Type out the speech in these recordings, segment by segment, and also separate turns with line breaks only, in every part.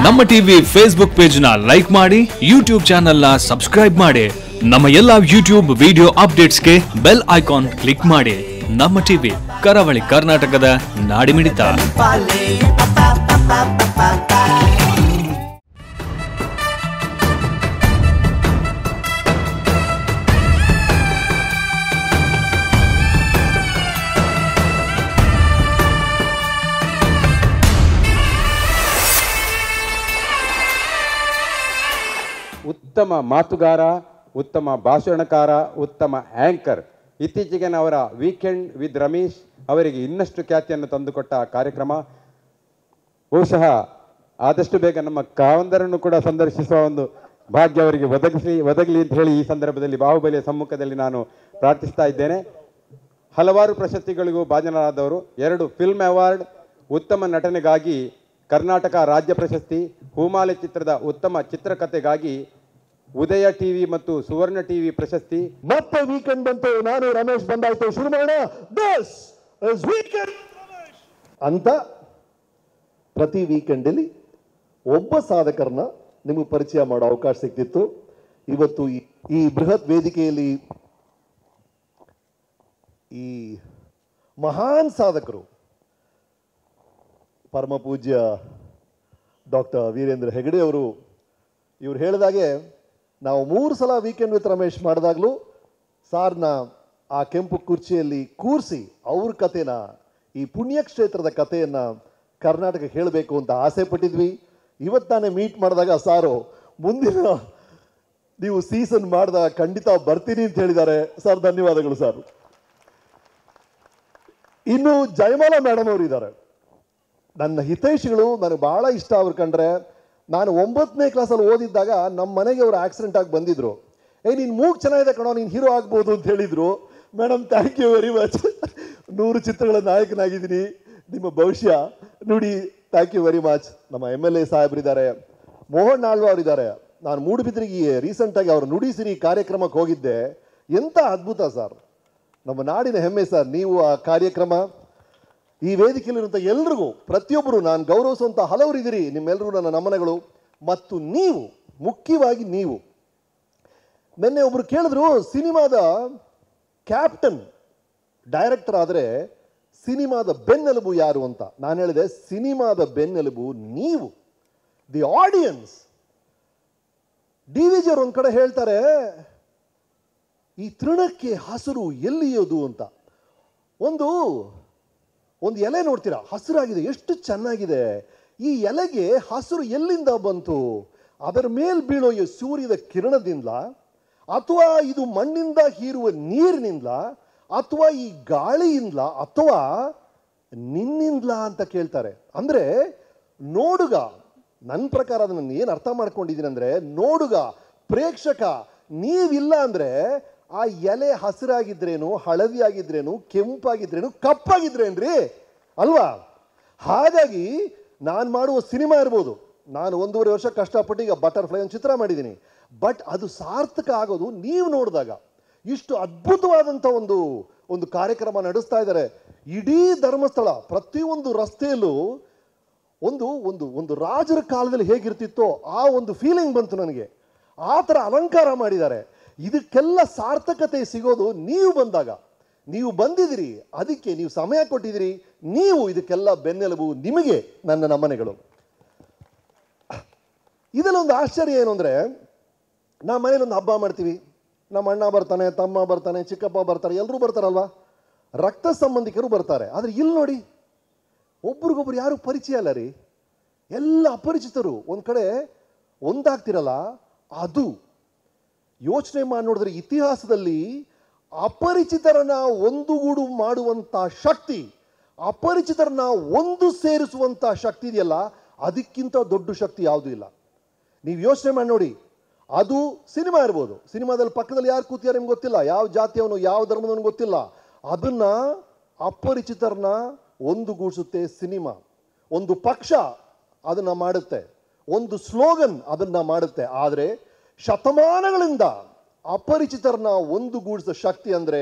ನಮ್ಮ TV Facebook page ನ like ಮಾಡಿ, ಯೂಟ್ಯೂಬ್ ಚಾನೆಲ್ ನ ಸಬ್ಸ್ಕ್ರೈಬ್ ಮಾಡಿ. ನಮ್ಮ ಎಲ್ಲಾ ಯೂಟ್ಯೂಬ್ ವಿಡಿಯೋ ಅಪ್ಡೇಟ್ಸ್ಗೆ ಬೆಲ್ ಐಕಾನ್ ಕ್ಲಿಕ್ ಮಾಡಿ. ನಮ್ಮ ಟಿವಿ, ಕರಾವಳಿ ಕರ್ನಾಟಕದ ನಾಡಿಮಿಡಿತ.
ಉತ್ತಮ ಮಾತುಗಾರ, ಉತ್ತಮ ಭಾಷಣಕಾರ, ಉತ್ತಮ ಆಂಕರ್. ಇತ್ತೀಚೆಗೆ ಅವರ ವೀಕೆಂಡ್ ವಿತ್ ರಮೇಶ್ ಅವರಿಗೆ ಇನ್ನಷ್ಟು ಖ್ಯಾತಿಯನ್ನು ತಂದುಕೊಟ್ಟ ಕಾರ್ಯಕ್ರಮ. ಬಹುಶಃ ಆದಷ್ಟು ಬೇಗ ನಮ್ಮ ಕಾವಂದರನ್ನು ಕೂಡ ಸಂದರ್ಶಿಸುವ ಒಂದು ಭಾಗ್ಯ ಅವರಿಗೆ ಒದಗಲಿ ಅಂತ ಹೇಳಿ ಈ ಸಂದರ್ಭದಲ್ಲಿ ಬಾಹುಬಲಿಯ ಸಮ್ಮುಖದಲ್ಲಿ ನಾನು ಪ್ರಾರ್ಥಿಸ್ತಾ ಇದ್ದೇನೆ. ಹಲವಾರು ಪ್ರಶಸ್ತಿಗಳಿಗೂ ಭಾಜನರಾದವರು. 2 ಫಿಲ್ಮ್ ಅವಾರ್ಡ್, ಉತ್ತಮ ನಟನೆಗಾಗಿ ಕರ್ನಾಟಕ ರಾಜ್ಯ ಪ್ರಶಸ್ತಿ, ಹೂಮಾಲೆ ಚಿತ್ರದ ಉತ್ತಮ ಚಿತ್ರಕಥೆಗಾಗಿ ಉದಯ ಟಿವಿ ಮತ್ತು ಸುವರ್ಣ ಟಿವಿ ಪ್ರಶಸ್ತಿ.
ಮತ್ತೆ ವೀಕೆಂಡ್ ಬಂತು, ನಾನು ರಮೇಶ್ ಬಂದಾಯ್ತು, ಶುರು ಮಾಡೋಣ. ದಿಸ್ ಇಸ್ ವೀಕೆಂಡ್ ಅಂತ ಪ್ರತಿ ವೀಕೆಂಡಲ್ಲಿ ಒಬ್ಬ ಸಾಧಕರನ್ನ ನಿಮಗೆ ಪರಿಚಯ ಮಾಡೋ ಅವಕಾಶ ಸಿಗ್ತಿತ್ತು. ಇವತ್ತು ಈ ಬೃಹತ್ ವೇದಿಕೆಯಲ್ಲಿ ಈ ಮಹಾನ್ ಸಾಧಕರು, ಪರಮ ಪೂಜ್ಯ ಡಾಕ್ಟರ್ ವೀರೇಂದ್ರ ಹೆಗಡೆ ಅವರು, ಇವ್ರು ಹೇಳಿದಾಗೆ ನಾವು 3 ಸಲ ವೀಕೆಂಡ್ ವಿತ್ ರಮೇಶ್ ಮಾಡಿದಾಗಲೂ ಸಾರ್ನ ಆ ಕೆಂಪು ಕುರ್ಚಿಯಲ್ಲಿ ಕೂರಿಸಿ ಅವ್ರ ಕಥೆನ, ಈ ಪುಣ್ಯಕ್ಷೇತ್ರದ ಕಥೆಯನ್ನು ಕರ್ನಾಟಕಕ್ಕೆ ಹೇಳಬೇಕು ಅಂತ ಆಸೆ ಪಟ್ಟಿದ್ವಿ. ಇವತ್ತಾನೆ ಮೀಟ್ ಮಾಡಿದಾಗ ಸಾರು ಮುಂದಿನ ನೀವು ಸೀಸನ್ ಮಾಡಿದಾಗ ಖಂಡಿತ ಬರ್ತೀನಿ ಅಂತ ಹೇಳಿದ್ದಾರೆ. ಸರ್ ಧನ್ಯವಾದಗಳು ಸರ್. ಇನ್ನು ಜಯಮಾಲಾ ಮೇಡಮ್ ಅವರು ಇದ್ದಾರೆ, ನನ್ನ ಹಿತೈಷಿಗಳು. ನನಗೆ ಭಾಳ ಇಷ್ಟ ಅವ್ರು ಕಂಡ್ರೆ. ನಾನು 9ನೇ ಕ್ಲಾಸಲ್ಲಿ ಓದಿದ್ದಾಗ ನಮ್ಮ ಮನೆಗೆ ಅವರು ಆಕ್ಸಿಡೆಂಟ್ ಆಗಿ ಬಂದಿದ್ರು. ನೀನು ಮೂಗ್ ಚೆನ್ನಾಗಿದೆ ಕಣೋ, ನೀನು ಹೀರೋ ಆಗ್ಬೋದು ಅಂತ ಹೇಳಿದರು. Madam thank you very much. 100 ಚಿತ್ರಗಳ ನಾಯಕನಾಗಿದ್ದೀನಿ, ನಿಮ್ಮ ಭವಿಷ್ಯ ನೋಡಿ. Thank you very much. ನಮ್ಮ MLA ಸಾಹೇಬ್ರಿದ್ದಾರೆ, ಮೋಹನ್ ಆಳ್ವ ಅವರಿದ್ದಾರೆ. ನಾನು ಮೂಡುಬಿದ್ರಿಗೆ ರೀಸೆಂಟಾಗಿ ಅವ್ರ ನುಡಿಸಿರಿ ಕಾರ್ಯಕ್ರಮಕ್ಕೆ ಹೋಗಿದ್ದೆ. ಎಂಥ ಅದ್ಭುತ ಸರ್, ನಮ್ಮ ನಾಡಿನ ಹೆಮ್ಮೆ ಸರ್ ನೀವು. ಆ ಕಾರ್ಯಕ್ರಮ, ಈ ವೇದಿಕೆಯಲ್ಲಿರುವಂಥ ಎಲ್ರಿಗೂ, ಪ್ರತಿಯೊಬ್ಬರು ನಾನು ಗೌರವಿಸುವಂಥ ಹಲವರು ಇದ್ದೀರಿ. ನಿಮ್ಮೆಲ್ಲರೂ ನನ್ನ ನಮನಗಳು. ಮತ್ತು ನೀವು, ಮುಖ್ಯವಾಗಿ ನೀವು, ನಿನ್ನೆ ಒಬ್ರು ಕೇಳಿದ್ರು ಸಿನಿಮಾದ ಕ್ಯಾಪ್ಟನ್ ಡೈರೆಕ್ಟರ್ ಆದರೆ ಸಿನಿಮಾದ ಬೆನ್ನೆಲುಬು ಯಾರು ಅಂತ. ನಾನು ಹೇಳಿದೆ ಸಿನಿಮಾದ ಬೆನ್ನೆಲುಬು ನೀವು, ದಿ ಆಡಿಯನ್ಸ್. DVJ ಅವರು ಒಂದು ಕಡೆ ಹೇಳ್ತಾರೆ, ಈ ತೃಣಕ್ಕೆ ಹಸಿರು ಎಲ್ಲಿಯೋದು ಅಂತ. ಒಂದು ಎಲೆ ನೋಡ್ತೀರಾ, ಹಸಿರಾಗಿದೆ, ಎಷ್ಟು ಚೆನ್ನಾಗಿದೆ. ಈ ಎಲೆಗೆ ಹಸಿರು ಎಲ್ಲಿಂದ ಬಂತು? ಅದರ ಮೇಲೆ ಬೀಳೋ ಈ ಸೂರ್ಯದ ಕಿರಣದಿಂದ, ಅಥವಾ ಇದು ಮಣ್ಣಿಂದ ಹೀರುವ ನೀರಿನಿಂದ, ಅಥವಾ ಈ ಗಾಳಿಯಿಂದ, ಅಥವಾ ನಿನ್ನಿಂದ ಅಂತ ಕೇಳ್ತಾರೆ. ಅಂದರೆ ನೋಡುಗ, ನನ್ನ ಪ್ರಕಾರ ಅದನ್ನು ಏನು ಅರ್ಥ ಮಾಡ್ಕೊಂಡಿದ್ದೀನಿ ಅಂದರೆ, ನೋಡುಗ, ಪ್ರೇಕ್ಷಕ ನೀವಿಲ್ಲ ಅಂದರೆ ಆ ಎಲೆ ಹಸಿರಾಗಿದ್ರೇನು, ಹಳದಿ ಆಗಿದ್ರೇನು, ಕೆಂಪಾಗಿದ್ರೇನು, ಕಪ್ಪಾಗಿದ್ರೇನ್ರಿ ಅಲ್ವಾ? ಹಾಗಾಗಿ ನಾನು ಮಾಡುವ ಸಿನಿಮಾ ಇರ್ಬೋದು, ನಾನು 1.5 ವರ್ಷ ಕಷ್ಟಪಟ್ಟು ಈಗ ಬಟರ್ಫ್ಲೈ ಒಂದು ಚಿತ್ರ ಮಾಡಿದ್ದೀನಿ. ಬಟ್ ಅದು ಸಾರ್ಥಕ ಆಗೋದು ನೀವು ನೋಡಿದಾಗ. ಇಷ್ಟು ಅದ್ಭುತವಾದಂಥ ಒಂದು ಕಾರ್ಯಕ್ರಮ ನಡೆಸ್ತಾ ಇದ್ದಾರೆ. ಇಡೀ ಧರ್ಮಸ್ಥಳ ಪ್ರತಿಯೊಂದು ರಸ್ತೆಯಲ್ಲೂ ಒಂದು ರಾಜರ ಕಾಲದಲ್ಲಿ ಹೇಗಿರ್ತಿತ್ತೋ ಆ ಒಂದು ಫೀಲಿಂಗ್ ಬಂತು ನನಗೆ. ಆ ಥರ ಅಲಂಕಾರ ಮಾಡಿದ್ದಾರೆ. ಇದಕ್ಕೆಲ್ಲ ಸಾರ್ಥಕತೆ ಸಿಗೋದು ನೀವು ಬಂದಾಗ. ನೀವು ಬಂದಿದ್ದೀರಿ, ಅದಕ್ಕೆ ನೀವು ಸಮಯ ಕೊಟ್ಟಿದ್ದೀರಿ. ನೀವು ಇದಕ್ಕೆಲ್ಲ ಬೆನ್ನೆಲುಬು. ನಿಮಗೆ ನನ್ನ ನಮನೆಗಳು. ಇದರಲ್ಲೊಂದು ಆಶ್ಚರ್ಯ ಏನು ಅಂದರೆ, ನಮ್ಮ ಮನೇಲಿ ಒಂದು ಹಬ್ಬ ಮಾಡ್ತೀವಿ. ನಮ್ಮ ಅಣ್ಣ ಬರ್ತಾನೆ, ತಮ್ಮ ಬರ್ತಾನೆ, ಚಿಕ್ಕಪ್ಪ ಬರ್ತಾರೆ, ಎಲ್ಲರೂ ಬರ್ತಾರಲ್ವಾ, ರಕ್ತ ಸಂಬಂಧಿಕರು ಬರ್ತಾರೆ. ಆದರೆ ಇಲ್ಲಿ ನೋಡಿ, ಒಬ್ರಿಗೊಬ್ರು ಯಾರು ಪರಿಚಯ ಅಲ್ಲ ರೀ, ಎಲ್ಲ ಅಪರಿಚಿತರು. ಒಂದು ಕಡೆ ಒಂದಾಗ್ತಿರಲ್ಲ. ಅದು ಯೋಚನೆ ಮಾಡಿ ನೋಡಿದ್ರೆ ಇತಿಹಾಸದಲ್ಲಿ ಅಪರಿಚಿತರನ್ನ ಒಂದುಗೂಡು ಮಾಡುವಂಥ ಶಕ್ತಿ, ಅಪರಿಚಿತರನ್ನ ಒಂದು ಸೇರಿಸುವಂಥ ಶಕ್ತಿ ಇದೆಯಲ್ಲ, ಅದಕ್ಕಿಂತ ದೊಡ್ಡ ಶಕ್ತಿ ಯಾವುದೂ ಇಲ್ಲ. ನೀವು ಯೋಚನೆ ಮಾಡಿ ನೋಡಿ. ಅದು ಸಿನಿಮಾ ಇರ್ಬೋದು, ಸಿನಿಮಾದಲ್ಲಿ ಪಕ್ಕದಲ್ಲಿ ಯಾರು ಕೂತಿಯಾರ ನಿಮ್ಗೆ ಗೊತ್ತಿಲ್ಲ, ಯಾವ ಜಾತಿಯವನು ಯಾವ ಧರ್ಮದವನು ಗೊತ್ತಿಲ್ಲ. ಅದನ್ನ ಅಪರಿಚಿತರನ್ನ ಒಂದುಗೂಡಿಸುತ್ತೆ ಸಿನಿಮಾ. ಒಂದು ಪಕ್ಷ ಅದನ್ನ ಮಾಡುತ್ತೆ, ಒಂದು ಸ್ಲೋಗನ್ ಅದನ್ನ ಮಾಡುತ್ತೆ. ಆದರೆ ಶತಮಾನಗಳಿಂದ ಅಪರಿಚಿತರನ್ನ ಒಂದುಗೂಡಿಸೋ ಶಕ್ತಿ ಅಂದರೆ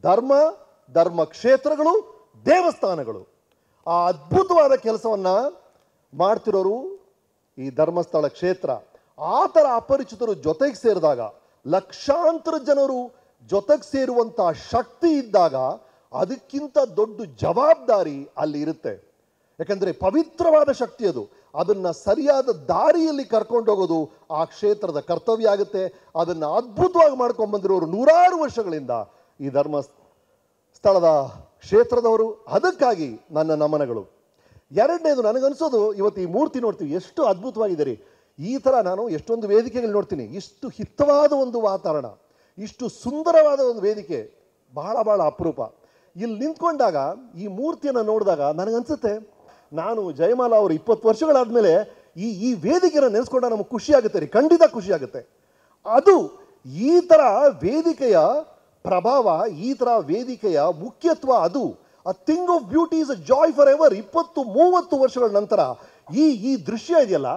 ಧರ್ಮ ಕ್ಷೇತ್ರಗಳು, ದೇವಸ್ಥಾನಗಳು. ಆ ಅದ್ಭುತವಾದ ಕೆಲಸವನ್ನ ಮಾಡ್ತಿರೋರು ಈ ಧರ್ಮಸ್ಥಳ ಕ್ಷೇತ್ರ. ಆ ಥರ ಅಪರಿಚಿತರು ಜೊತೆಗೆ ಸೇರಿದಾಗ, ಲಕ್ಷಾಂತರ ಜನರು ಜೊತೆಗೆ ಸೇರುವಂಥ ಶಕ್ತಿ ಇದ್ದಾಗ ಅದಕ್ಕಿಂತ ದೊಡ್ಡ ಜವಾಬ್ದಾರಿ ಅಲ್ಲಿ ಇರುತ್ತೆ. ಯಾಕಂದರೆ ಪವಿತ್ರವಾದ ಶಕ್ತಿ ಅದು. ಅದನ್ನು ಸರಿಯಾದ ದಾರಿಯಲ್ಲಿ ಕರ್ಕೊಂಡೋಗೋದು ಆ ಕ್ಷೇತ್ರದ ಕರ್ತವ್ಯ ಆಗುತ್ತೆ. ಅದನ್ನು ಅದ್ಭುತವಾಗಿ ಮಾಡ್ಕೊಂಡ್ಬಂದಿರೋರು ನೂರಾರು ವರ್ಷಗಳಿಂದ ಈ ಧರ್ಮಸ್ಥಳದ ಕ್ಷೇತ್ರದವರು. ಅದಕ್ಕಾಗಿ ನನ್ನ ನಮನಗಳು. ಎರಡನೇದು, ನನಗನ್ಸೋದು ಇವತ್ತು ಈ ಮೂರ್ತಿ ನೋಡ್ತೀವಿ, ಎಷ್ಟು ಅದ್ಭುತವಾಗಿದೆ ರೀ. ಈ ಥರ ನಾನು ಎಷ್ಟೊಂದು ವೇದಿಕೆಗಳು ನೋಡ್ತೀನಿ, ಇಷ್ಟು ಹಿತವಾದ ಒಂದು ವಾತಾವರಣ, ಇಷ್ಟು ಸುಂದರವಾದ ಒಂದು ವೇದಿಕೆ ಬಹಳ ಬಹಳ ಅಪರೂಪ. ಇಲ್ಲಿ ನಿಂತ್ಕೊಂಡಾಗ ಈ ಮೂರ್ತಿಯನ್ನು ನೋಡಿದಾಗ ನನಗನ್ಸುತ್ತೆ, ನಾನು ಜಯಮಾಲ ಅವರು 20 ವರ್ಷಗಳಾದಮೇಲೆ ಈ ವೇದಿಕೆಯನ್ನು ನೆನೆಸ್ಕೊಂಡಾಗ ನಮಗೆ ಖುಷಿ ಆಗುತ್ತೆ ರೀ, ಖಂಡಿತ ಖುಷಿ ಆಗುತ್ತೆ. ಅದು ಈ ಥರ ವೇದಿಕೆಯ ಪ್ರಭಾವ, ಈ ಥರ ವೇದಿಕೆಯ ಮುಖ್ಯತ್ವ, ಅದು a thing of beauty is a Joy for ever. 20-30 ವರ್ಷಗಳ ನಂತರ ಈ ದೃಶ್ಯ ಇದೆಯಲ್ಲ,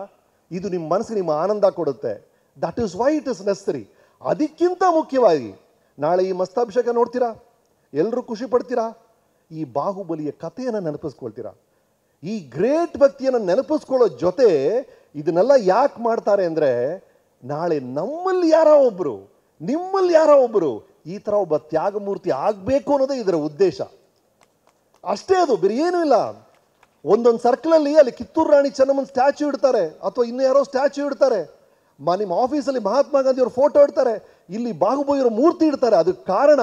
ಇದು ನಿಮ್ಮ ಮನಸ್ಸಿಗೆ ನಿಮ್ಮ ಆನಂದ ಕೊಡುತ್ತೆ. That is why it is ನೆಸರಿ. ಅದಕ್ಕಿಂತ ಮುಖ್ಯವಾಗಿ ನಾಳೆ ಈ ಮಸ್ತಾಭಿಷೇಕ ನೋಡ್ತೀರಾ, ಎಲ್ಲರೂ ಖುಷಿ ಪಡ್ತೀರಾ, ಈ ಬಾಹುಬಲಿಯ ಕಥೆಯನ್ನು ನೆನಪಿಸ್ಕೊಳ್ತೀರಾ. ಈ ಗ್ರೇಟ್ ವ್ಯಕ್ತಿಯನ್ನು ನೆನಪಿಸ್ಕೊಳ್ಳೋ ಜೊತೆ ಇದನ್ನೆಲ್ಲ ಯಾಕೆ ಮಾಡ್ತಾರೆ ಅಂದರೆ, ನಾಳೆ ನಮ್ಮಲ್ಲಿ ಯಾರೋ ಒಬ್ಬರು, ನಿಮ್ಮಲ್ಲಿ ಯಾರೋ ಒಬ್ಬರು ಈ ಥರ ಒಬ್ಬ ತ್ಯಾಗಮೂರ್ತಿ ಆಗಬೇಕು ಅನ್ನೋದೇ ಇದರ ಉದ್ದೇಶ. ಅಷ್ಟೇ, ಅದು ಬೇರೆ ಏನೂ ಇಲ್ಲ. ಒಂದೊಂದು ಸರ್ಕಲಲ್ಲಿ ಅಲ್ಲಿ ಕಿತ್ತೂರು ರಾಣಿ ಚೆನ್ನಮ್ಮನ ಸ್ಟ್ಯಾಚ್ಯೂ ಇಡ್ತಾರೆ, ಅಥವಾ ಇನ್ನೂ ಯಾರೋ ಸ್ಟ್ಯಾಚ್ಯೂ ಇಡ್ತಾರೆ. ನಿಮ್ಮ ಆಫೀಸಲ್ಲಿ ಮಹಾತ್ಮ ಗಾಂಧಿ ಅವ್ರ ಫೋಟೋ ಇಡ್ತಾರೆ, ಇಲ್ಲಿ ಬಾಹುಬಲಿಯವರ ಮೂರ್ತಿ ಇಡ್ತಾರೆ. ಅದಕ್ಕೆ ಕಾರಣ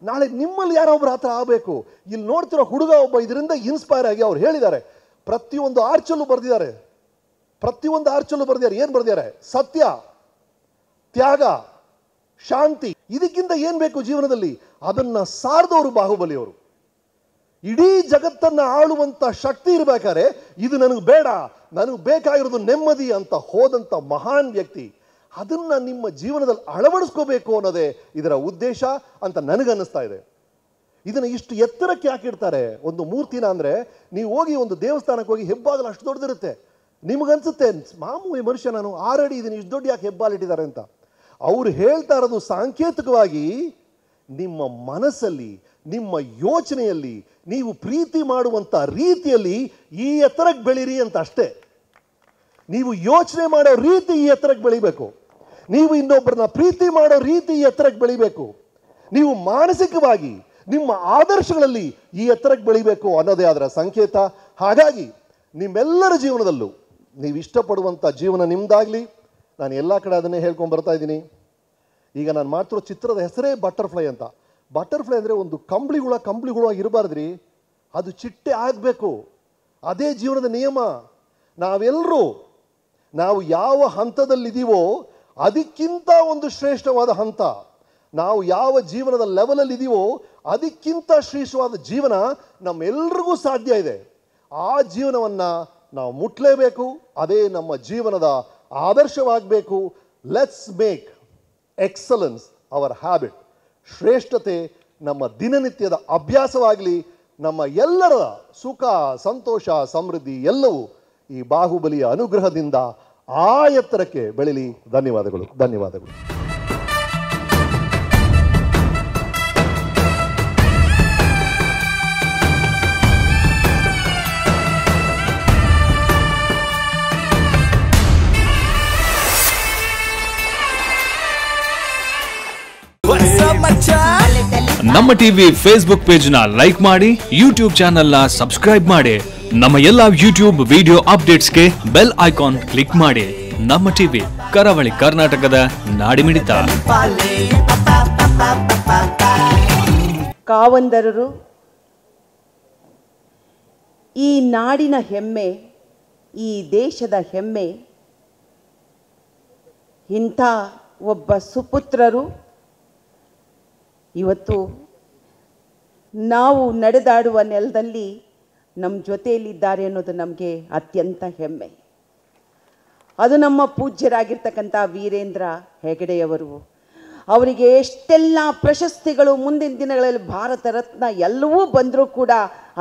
ನಾಳೆ ನಿಮ್ಮಲ್ಲಿ ಯಾರೋ ಒಬ್ರು ಆ ಥರ ಆಗಬೇಕು. ಇಲ್ಲಿ ನೋಡ್ತಿರೋ ಹುಡುಗ ಒಬ್ಬ ಇದರಿಂದ ಇನ್ಸ್ಪೈರ್ ಆಗಿ ಅವ್ರು ಹೇಳಿದ್ದಾರೆ, ಪ್ರತಿಯೊಂದು ಆರ್ಚಲ್ಲೂ ಬರೆದಿದ್ದಾರೆ, ಏನು ಬರೆದಿದ್ದಾರೆ? ಸತ್ಯ, ತ್ಯಾಗ, ಶಾಂತಿ. ಇದಕ್ಕಿಂತ ಏನು ಬೇಕು ಜೀವನದಲ್ಲಿ? ಅದನ್ನು ಸಾರದವರು ಬಾಹುಬಲಿಯವರು. ಇಡೀ ಜಗತ್ತನ್ನು ಆಳುವಂಥ ಶಕ್ತಿ ಇರಬೇಕಾದ್ರೆ ಇದು ನನಗೆ ಬೇಡ, ನನಗೆ ಬೇಕಾಗಿರೋದು ನೆಮ್ಮದಿ ಅಂತ ಹೋದಂಥ ಮಹಾನ್ ವ್ಯಕ್ತಿ. ಅದನ್ನು ನಿಮ್ಮ ಜೀವನದಲ್ಲಿ ಅಳವಡಿಸ್ಕೋಬೇಕು ಅನ್ನೋದೇ ಇದರ ಉದ್ದೇಶ ಅಂತ ನನಗನ್ನಿಸ್ತಾ ಇದೆ. ಇದನ್ನು ಇಷ್ಟು ಎತ್ತರಕ್ಕೆ ಯಾಕೆ ಇಡ್ತಾರೆ ಒಂದು ಮೂರ್ತಿನ ಅಂದರೆ, ನೀವು ಹೋಗಿ ಒಂದು ದೇವಸ್ಥಾನಕ್ಕೆ ಹೋಗಿ ಹೆಬ್ಬಾಗಲು ಅಷ್ಟು ದೊಡ್ಡದಿರುತ್ತೆ, ನಿಮಗನ್ಸುತ್ತೆ ಮಾಮೂಲಿ ಮನುಷ್ಯ ನಾನು 6 ಅಡಿ ಇದನ್ನು ಇಷ್ಟು ದೊಡ್ಡ ಯಾಕೆ ಹೆಬ್ಬಾಲಿಟ್ಟಿದ್ದಾರೆ ಅಂತ. ಅವರು ಹೇಳ್ತಾ ಇರೋದು ಸಾಂಕೇತಿಕವಾಗಿ ನಿಮ್ಮ ಮನಸ್ಸಲ್ಲಿ, ನಿಮ್ಮ ಯೋಚನೆಯಲ್ಲಿ, ನೀವು ಪ್ರೀತಿ ಮಾಡುವಂಥ ರೀತಿಯಲ್ಲಿ ಈ ಎತ್ತರಕ್ಕೆ ಬೆಳೀರಿ ಅಂತ ಅಷ್ಟೇ. ನೀವು ಯೋಚನೆ ಮಾಡೋ ರೀತಿ ಈ ಎತ್ತರಕ್ಕೆ ಬೆಳಿಬೇಕು, ನೀವು ಇನ್ನೊಬ್ಬರನ್ನ ಪ್ರೀತಿ ಮಾಡೋ ರೀತಿ ಈ ಎತ್ತರಕ್ಕೆ ಬೆಳಿಬೇಕು, ನೀವು ಮಾನಸಿಕವಾಗಿ ನಿಮ್ಮ ಆದರ್ಶಗಳಲ್ಲಿ ಈ ಎತ್ತರಕ್ಕೆ ಬೆಳಿಬೇಕು ಅನ್ನೋದೇ ಅದರ ಸಂಕೇತ. ಹಾಗಾಗಿ ನಿಮ್ಮೆಲ್ಲರ ಜೀವನದಲ್ಲೂ ನೀವು ಇಷ್ಟಪಡುವಂಥ ಜೀವನ ನಿಮ್ಮದಾಗಲಿ. ನಾನು ಎಲ್ಲ ಕಡೆ ಅದನ್ನೇ ಹೇಳ್ಕೊಂಡು ಬರ್ತಾ ಇದ್ದೀನಿ. ಈಗ ನಾನು ಮಾಡ್ತಿರೋ ಚಿತ್ರದ ಹೆಸರೇ ಬಟರ್ಫ್ಲೈ ಅಂತ. ಬಟರ್ಫ್ಲೈ ಅಂದರೆ ಒಂದು ಕಂಬಳಿ ಹುಳ ಇರಬಾರ್ದ್ರಿ, ಅದು ಚಿಟ್ಟೆ ಆಗಬೇಕು. ಅದೇ ಜೀವನದ ನಿಯಮ. ನಾವು ಯಾವ ಹಂತದಲ್ಲಿದ್ದೀವೋ ಅದಕ್ಕಿಂತ ಒಂದು ಶ್ರೇಷ್ಠವಾದ ಹಂತ, ನಾವು ಯಾವ ಜೀವನದ ಲೆವೆಲಲ್ಲಿ ಇದ್ದೀವೋ ಅದಕ್ಕಿಂತ ಶ್ರೇಷ್ಠವಾದ ಜೀವನ ನಮ್ಮೆಲ್ರಿಗೂ ಸಾಧ್ಯ ಇದೆ. ಆ ಜೀವನವನ್ನು ನಾವು ಮುಟ್ಲೇಬೇಕು, ಅದೇ ನಮ್ಮ ಜೀವನದ ಆದರ್ಶವಾಗಬೇಕು. Let's make excellence our habit. ಶ್ರೇಷ್ಠತೆ ನಮ್ಮ ದಿನನಿತ್ಯದ ಅಭ್ಯಾಸವಾಗಲಿ. ನಮ್ಮ ಎಲ್ಲರ ಸುಖ, ಸಂತೋಷ, ಸಮೃದ್ಧಿ ಎಲ್ಲವೂ ಈ ಬಾಹುಬಲಿಯ ಅನುಗ್ರಹದಿಂದ ಆ ಎತ್ತರಕ್ಕೆ ಬೆಳೀಲಿ. ಧನ್ಯವಾದಗಳು.
ನಮ್ಮ ಟಿವಿ ಫೇಸ್ಬುಕ್ ಪೇಜ್ ನ ಲೈಕ್ ಮಾಡಿ, ಯೂಟ್ಯೂಬ್ ಚಾನೆಲ್ ನ ಸಬ್ಸ್ಕ್ರೈಬ್ ಮಾಡಿ. ನಮ್ಮ ಎಲ್ಲಾ ಯೂಟ್ಯೂಬ್ ವಿಡಿಯೋ ಅಪ್ಡೇಟ್ಸ್ಗೆ ಬೆಲ್ ಐಕಾನ್ ಕ್ಲಿಕ್ ಮಾಡಿ. ನಮ್ಮ ಟಿವಿ, ಕರಾವಳಿ ಕರ್ನಾಟಕದ ನಾಡಿಮಿಡಿತ.
ಕಾವಂದರರು ಈ ನಾಡಿನ ಹೆಮ್ಮೆ, ಈ ದೇಶದ ಹೆಮ್ಮೆ. ಇಂಥ ಒಬ್ಬ ಸುಪುತ್ರರು ಇವತ್ತು ನಾವು ನಡೆದಾಡುವ ನೆಲದಲ್ಲಿ ನಮ್ಮ ಜೊತೆಯಲ್ಲಿದ್ದಾರೆ ಅನ್ನೋದು ನಮಗೆ ಅತ್ಯಂತ ಹೆಮ್ಮೆ. ಅದು ನಮ್ಮ ಪೂಜ್ಯರಾಗಿರ್ತಕ್ಕಂಥ ವೀರೇಂದ್ರ ಹೆಗಡೆಯವರು. ಅವರಿಗೆ ಎಷ್ಟೆಲ್ಲ ಪ್ರಶಸ್ತಿಗಳು ಮುಂದಿನ ದಿನಗಳಲ್ಲಿ ಭಾರತ ರತ್ನ ಎಲ್ಲವೂ ಬಂದರೂ ಕೂಡ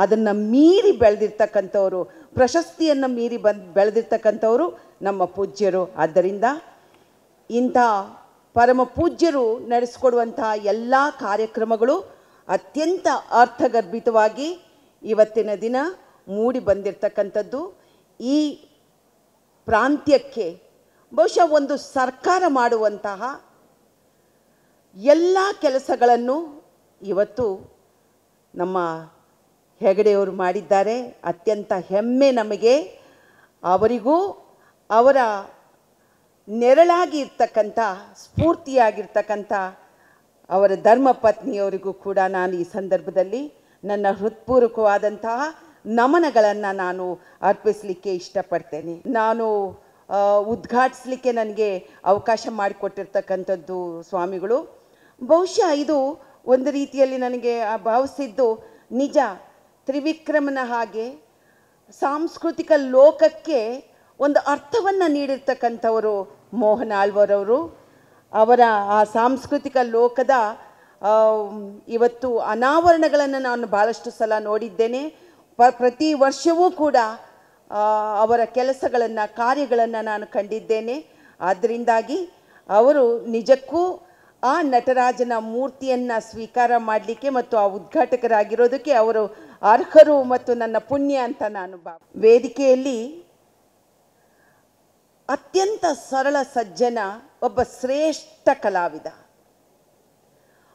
ಅದನ್ನು ಮೀರಿ ಬೆಳೆದಿರ್ತಕ್ಕಂಥವರು, ಪ್ರಶಸ್ತಿಯನ್ನು ಮೀರಿ ಬೆಳೆದಿರ್ತಕ್ಕಂಥವರು ನಮ್ಮ ಪೂಜ್ಯರು. ಆದ್ದರಿಂದ ಇಂಥ ಪರಮ ಪೂಜ್ಯರು ನಡೆಸಿಕೊಡುವಂತಹ ಎಲ್ಲ ಕಾರ್ಯಕ್ರಮಗಳು ಅತ್ಯಂತ ಅರ್ಥಗರ್ಭಿತವಾಗಿ ಇವತ್ತಿನ ದಿನ ಮೂಡಿ ಬಂದಿರತಕ್ಕಂಥದ್ದು. ಈ ಪ್ರಾಂತ್ಯಕ್ಕೆ ಬಹುಶಃ ಒಂದು ಸರ್ಕಾರ ಮಾಡುವಂತಹ ಎಲ್ಲ ಕೆಲಸಗಳನ್ನು ಇವತ್ತು ನಮ್ಮ ಹೆಗಡೆಯವರು ಮಾಡಿದ್ದಾರೆ. ಅತ್ಯಂತ ಹೆಮ್ಮೆ ನಮಗೆ. ಅವರಿಗೂ ಅವರ ನೆರಳಾಗಿ ಇರ್ತಕ್ಕಂಥ, ಸ್ಫೂರ್ತಿಯಾಗಿರ್ತಕ್ಕಂಥ ಅವರ ಧರ್ಮಪತ್ನಿಯವರಿಗೂ ಕೂಡ ನಾನು ಈ ಸಂದರ್ಭದಲ್ಲಿ ನನ್ನ ಹೃತ್ಪೂರ್ವಕವಾದಂತಹ ನಮನಗಳನ್ನು ನಾನು ಅರ್ಪಿಸಲಿಕ್ಕೆ ಇಷ್ಟಪಡ್ತೇನೆ. ನಾನು ಉದ್ಘಾಟಿಸಲಿಕ್ಕೆ ನನಗೆ ಅವಕಾಶ ಮಾಡಿಕೊಟ್ಟಿರ್ತಕ್ಕಂಥದ್ದು ಸ್ವಾಮಿಗಳು. ಬಹುಶಃ ಇದು ಒಂದು ರೀತಿಯಲ್ಲಿ ನನಗೆ ಭಾವಿಸಿದ್ದು ನಿಜ. ತ್ರಿವಿಕ್ರಮನ ಹಾಗೆ ಸಾಂಸ್ಕೃತಿಕ ಲೋಕಕ್ಕೆ ಒಂದು ಅರ್ಥವನ್ನು ನೀಡಿರ್ತಕ್ಕಂಥವರು ಮೋಹನ್ ಆಳ್ವರವರು. ಅವರ ಆ ಸಾಂಸ್ಕೃತಿಕ ಲೋಕದ ಇವತ್ತು ಅನಾವರಣಗಳನ್ನು ನಾನು ಭಾಳಷ್ಟು ಸಲ ನೋಡಿದ್ದೇನೆ. ಪ್ರತಿ ವರ್ಷವೂ ಕೂಡ ಅವರ ಕೆಲಸಗಳನ್ನು, ಕಾರ್ಯಗಳನ್ನು ನಾನು ಕಂಡಿದ್ದೇನೆ. ಆದ್ದರಿಂದಾಗಿ ಅವರು ನಿಜಕ್ಕೂ ಆ ನಟರಾಜನ ಮೂರ್ತಿಯನ್ನು ಸ್ವೀಕಾರ ಮಾಡಲಿಕ್ಕೆ ಮತ್ತು ಆ ಉದ್ಘಾಟಕರಾಗಿರೋದಕ್ಕೆ ಅವರು ಅರ್ಹರು ಮತ್ತು ನನ್ನ ಪುಣ್ಯ ಅಂತ ನಾನು ವೇದಿಕೆಯಲ್ಲಿ ಅತ್ಯಂತ ಸರಳ ಸಜ್ಜನ, ಒಬ್ಬ ಶ್ರೇಷ್ಠ ಕಲಾವಿದ,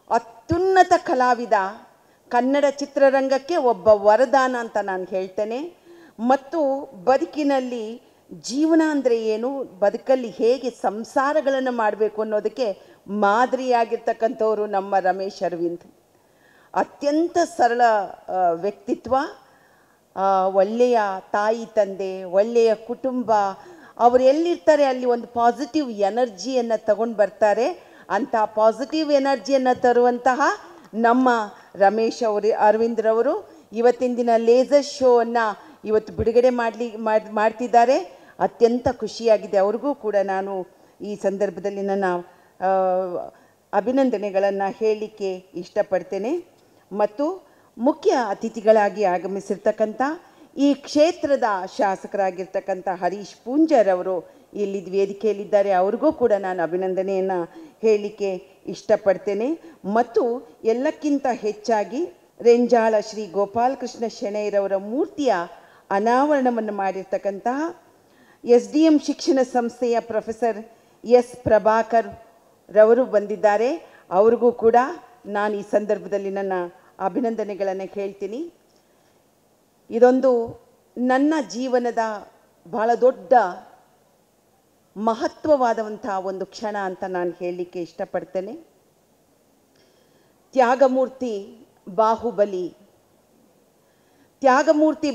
ಅತ್ಯುನ್ನತ ಕಲಾವಿದ, ಕನ್ನಡ ಚಿತ್ರರಂಗಕ್ಕೆ ಒಬ್ಬ ವರದಾನ ಅಂತ ನಾನು ಹೇಳ್ತೇನೆ. ಮತ್ತು ಬದುಕಿನಲ್ಲಿ ಜೀವನ ಅಂದರೆ ಏನು, ಬದುಕಲ್ಲಿ ಹೇಗೆ ಸಂಸಾರಗಳನ್ನು ಮಾಡಬೇಕು ಅನ್ನೋದಕ್ಕೆ ಮಾದರಿಯಾಗಿರ್ತಕ್ಕಂಥವರು ನಮ್ಮ ರಮೇಶ್ ಅರವಿಂದ್. ಅತ್ಯಂತ ಸರಳ ವ್ಯಕ್ತಿತ್ವ, ಒಳ್ಳೆಯ ತಾಯಿ ತಂದೆ, ಒಳ್ಳೆಯ ಕುಟುಂಬ. ಅವರು ಎಲ್ಲಿರ್ತಾರೆ ಅಲ್ಲಿ ಒಂದು ಪಾಸಿಟಿವ್ ಎನರ್ಜಿಯನ್ನು ತಗೊಂಡು ಬರ್ತಾರೆ. ಅಂಥ ಪಾಸಿಟಿವ್ ಎನರ್ಜಿಯನ್ನು ತರುವಂತಹ ನಮ್ಮ ರಮೇಶ್ ಅರವಿಂದ್ರವರು ಇವತ್ತಿನ ದಿನ ಲೇಸರ್ ಶೋವನ್ನು ಇವತ್ತು ಬಿಡುಗಡೆ ಮಾಡ್ತಿದ್ದಾರೆ. ಅತ್ಯಂತ ಖುಷಿಯಾಗಿದೆ. ಅವ್ರಿಗೂ ಕೂಡ ನಾನು ಈ ಸಂದರ್ಭದಲ್ಲಿ ನನ್ನ ಅಭಿನಂದನೆಗಳನ್ನು ಹೇಳಲಿಕ್ಕೆ ಇಷ್ಟಪಡ್ತೇನೆ. ಮತ್ತು ಮುಖ್ಯ ಅತಿಥಿಗಳಾಗಿ ಆಗಮಿಸಿರ್ತಕ್ಕಂಥ ಈ ಕ್ಷೇತ್ರದ ಶಾಸಕರಾಗಿರ್ತಕ್ಕಂಥ ಹರೀಶ್ ಪೂಂಜರ್ ಅವರು ಇಲ್ಲಿ ವೇದಿಕೆಯಲ್ಲಿದ್ದಾರೆ. ಅವ್ರಿಗೂ ಕೂಡ ನಾನು ಅಭಿನಂದನೆಯನ್ನು ಹೇಳಲಿಕ್ಕೆ ಇಷ್ಟಪಡ್ತೇನೆ. ಮತ್ತು ಎಲ್ಲಕ್ಕಿಂತ ಹೆಚ್ಚಾಗಿ ರೆಂಜಾಳ ಶ್ರೀ ಗೋಪಾಲಕೃಷ್ಣ ಶೆಣೈರವರ ಮೂರ್ತಿಯ ಅನಾವರಣವನ್ನು ಮಾಡಿರ್ತಕ್ಕಂತಹ SDM ಶಿಕ್ಷಣ ಸಂಸ್ಥೆಯ ಪ್ರೊಫೆಸರ್ S ಪ್ರಭಾಕರ್ ರವರು ಬಂದಿದ್ದಾರೆ. ಅವ್ರಿಗೂ ಕೂಡ ನಾನು ಈ ಸಂದರ್ಭದಲ್ಲಿ ನನ್ನ ಅಭಿನಂದನೆಗಳನ್ನು ಹೇಳ್ತೀನಿ. ಇದೊಂದು ನನ್ನ ಜೀವನದ ಬಹಳ ದೊಡ್ಡ ಮಹತ್ವವಾದಂಥ ಒಂದು ಕ್ಷಣ ಅಂತ ನಾನು ಹೇಳಲಿಕ್ಕೆ ಇಷ್ಟಪಡ್ತೇನೆ. ತ್ಯಾಗಮೂರ್ತಿ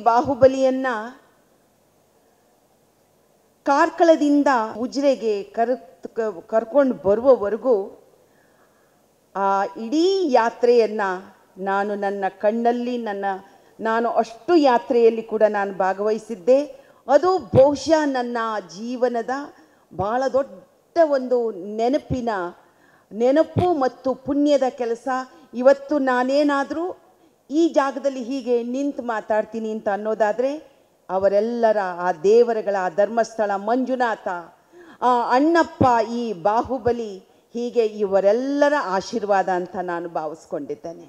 ಬಾಹುಬಲಿಯನ್ನು ಕಾರ್ಕಳದಿಂದ ಉಜಿರೆಗೆ ಕರ್ಕೊಂಡು ಬರುವವರೆಗೂ ಆ ಇಡೀ ಯಾತ್ರೆಯನ್ನು ನಾನು ನನ್ನ ಕಣ್ಣಲ್ಲಿ ನಾನು ಅಷ್ಟು ಯಾತ್ರೆಯಲ್ಲಿ ಕೂಡ ನಾನು ಭಾಗವಹಿಸಿದ್ದೆ. ಅದು ಬಹುಶಃ ನನ್ನ ಜೀವನದ ಬಹಳ ದೊಡ್ಡ ಒಂದು ನೆನಪು ಮತ್ತು ಪುಣ್ಯದ ಕೆಲಸ. ಇವತ್ತು ನಾನೇನಾದರೂ ಈ ಜಾಗದಲ್ಲಿ ಹೀಗೆ ನಿಂತು ಮಾತಾಡ್ತೀನಿ ಅಂತ ಅನ್ನೋದಾದರೆ ಅವರೆಲ್ಲರ, ಆ ದೇವರುಗಳ, ಆ ಧರ್ಮಸ್ಥಳ ಮಂಜುನಾಥ, ಆ ಅಣ್ಣಪ್ಪ, ಈ ಬಾಹುಬಲಿ, ಹೀಗೆ ಇವರೆಲ್ಲರ ಆಶೀರ್ವಾದ ಅಂತ ನಾನು ಭಾವಿಸ್ಕೊಂಡಿದ್ದೇನೆ.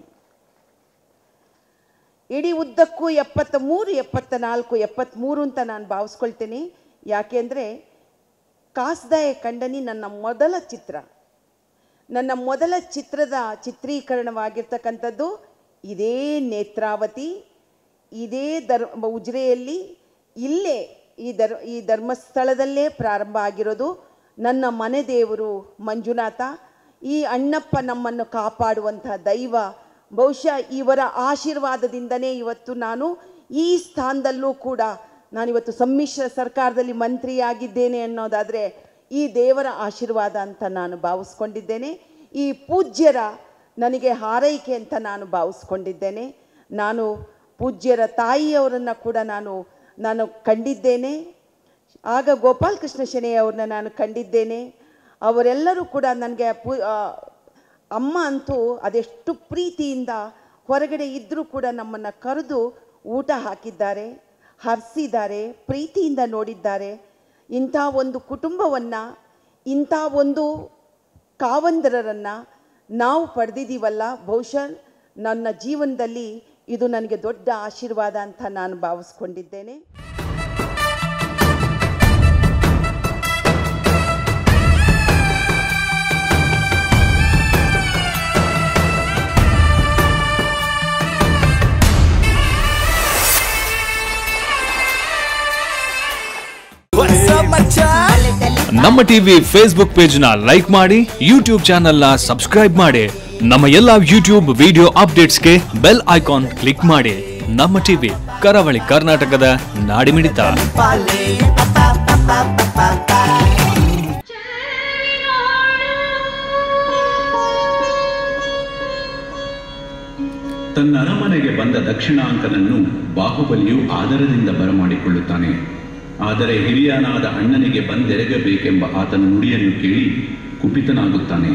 ಇಡೀ ಉದ್ದಕ್ಕೂ 73, 74, 73 ಅಂತ ನಾನು ಭಾವಿಸ್ಕೊಳ್ತೇನೆ. ಯಾಕೆಂದರೆ ಕಾಸ್ದಾಯ ಖಂಡನಿ ನನ್ನ ಮೊದಲ ಚಿತ್ರದ ಚಿತ್ರೀಕರಣವಾಗಿರ್ತಕ್ಕಂಥದ್ದು ಇದೇ ನೇತ್ರಾವತಿ, ಇದೇ ಉಜಿರೆಯಲ್ಲಿ, ಇಲ್ಲೇ ಈ ಧರ್ಮಸ್ಥಳದಲ್ಲೇ ಪ್ರಾರಂಭ ಆಗಿರೋದು. ನನ್ನ ಮನೆ ದೇವರು ಮಂಜುನಾಥ, ಈ ಅಣ್ಣಪ್ಪ ನಮ್ಮನ್ನು ಕಾಪಾಡುವಂಥ ದೈವ. ಬಹುಶಃ ಇವರ ಆಶೀರ್ವಾದದಿಂದನೇ ಇವತ್ತು ನಾನು ಈ ಸ್ಥಾನದಲ್ಲೂ ಕೂಡ ನಾನಿವತ್ತು ಸಮ್ಮಿಶ್ರ ಸರ್ಕಾರದಲ್ಲಿ ಮಂತ್ರಿಯಾಗಿದ್ದೇನೆ ಅನ್ನೋದಾದರೆ ಈ ದೇವರ ಆಶೀರ್ವಾದ ಅಂತ ನಾನು ಭಾವಿಸ್ಕೊಂಡಿದ್ದೇನೆ. ಈ ಪೂಜ್ಯರ ನನಗೆ ಹಾರೈಕೆ ಅಂತ ನಾನು ಭಾವಿಸ್ಕೊಂಡಿದ್ದೇನೆ. ನಾನು ಪೂಜ್ಯರ ತಾಯಿಯವರನ್ನು ಕೂಡ ನಾನು ಕಂಡಿದ್ದೇನೆ. ಆಗ ಗೋಪಾಲಕೃಷ್ಣ ಶೆಣೈ ಅವ್ರನ್ನ ನಾನು ಕಂಡಿದ್ದೇನೆ. ಅವರೆಲ್ಲರೂ ಕೂಡ ನನಗೆ ಅಮ್ಮ ಅಂತೂ ಅದೆಷ್ಟು ಪ್ರೀತಿಯಿಂದ ಹೊರಗಡೆ ಇದ್ದರೂ ಕೂಡ ನಮ್ಮನ್ನು ಕರೆದು ಊಟ ಹಾಕಿದ್ದಾರೆ, ಹರಿಸಿದ್ದಾರೆ, ಪ್ರೀತಿಯಿಂದ ನೋಡಿದ್ದಾರೆ. ಇಂಥ ಒಂದು ಕುಟುಂಬವನ್ನು, ಇಂಥ ಒಂದು ಕಾವಂದರರನ್ನು ನಾವು ಪಡೆದಿದ್ದೀವಲ್ಲ, ಬಹುಶಃ ನನ್ನ ಜೀವನದಲ್ಲಿ ಇದು ನನಗೆ ದೊಡ್ಡ ಆಶೀರ್ವಾದ ಅಂತ ನಾನು ಭಾವಿಸ್ಕೊಂಡಿದ್ದೇನೆ.
ನಮ್ಮ ಟಿವಿ ಫೇಸ್ಬುಕ್ ಪೇಜ್ ನ ಲೈಕ್ ಮಾಡಿ, ಯೂಟ್ಯೂಬ್ ಚಾನೆಲ್ ನ ಸಬ್ಸ್ಕ್ರೈಬ್ ಮಾಡಿ. ನಮ್ಮ ಎಲ್ಲಾ ಯೂಟ್ಯೂಬ್ ವಿಡಿಯೋ ಅಪ್ಡೇಟ್ಸ್ಗೆ ಬೆಲ್ ಐಕಾನ್ ಕ್ಲಿಕ್ ಮಾಡಿ. ನಮ್ಮ ಟಿವಿ ಕರಾವಳಿ ಕರ್ನಾಟಕದ ನಾಡಿಮಿಡಿತ.
ತನ್ನ ಅರಮನೆಗೆ ಬಂದ ದಕ್ಷಿಣಾಂಕನನ್ನು ಬಾಹುಬಲಿಯು ಆದರದಿಂದ ಬರಮಾಡಿಕೊಳ್ಳುತ್ತಾನೆ. ಆದರೆ ಹಿರಿಯನಾದ ಅಣ್ಣನಿಗೆ ಬಂದೆರಗಬೇಕೆಂಬ ಆತನ ನುಡಿಯನ್ನು ಕೇಳಿ ಕುಪಿತನಾಗುತ್ತಾನೆ.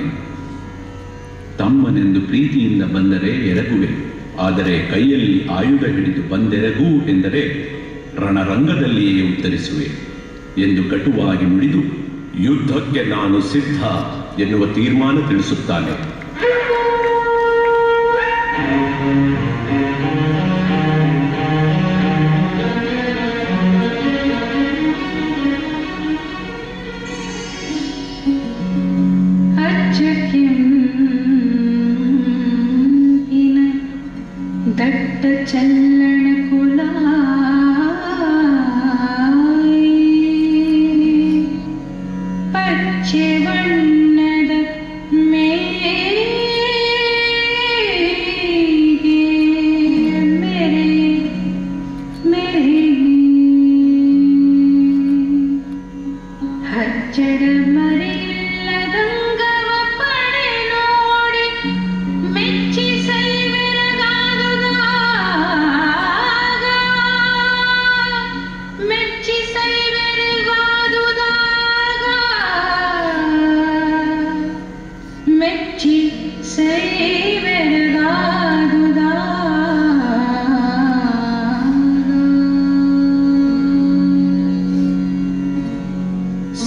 ತಮ್ಮನೆಂದು ಪ್ರೀತಿಯಿಂದ ಬಂದರೆ ಎರಗುವೆ, ಆದರೆ ಕೈಯಲ್ಲಿ ಆಯುಧ ಹಿಡಿದು ಬಂದೆರಗು ಎಂದರೆ ರಣರಂಗದಲ್ಲಿಯೇ ಉತ್ತರಿಸುವೆ ಎಂದು ಕಟುವಾಗಿ ನುಡಿದು ಯುದ್ಧಕ್ಕೆ ನಾನು ಸಿದ್ಧ ಎನ್ನುವ ತೀರ್ಮಾನ ತಿಳಿಸುತ್ತಾನೆ.
ದಟ್ಟ ಚಲ್ಲಣ ಕುಲ ಪಚ್ಚೆ ಬಣ್ಣದ ಮೇಗೆ ಮೇರೆ ಮೇರೆ ಹಚ್ಚಡ ಮರೆಯಿಲ್ಲದಂಗವ ಪಡೆ ನೋಡಿ ಮೆಚ್ಚಿ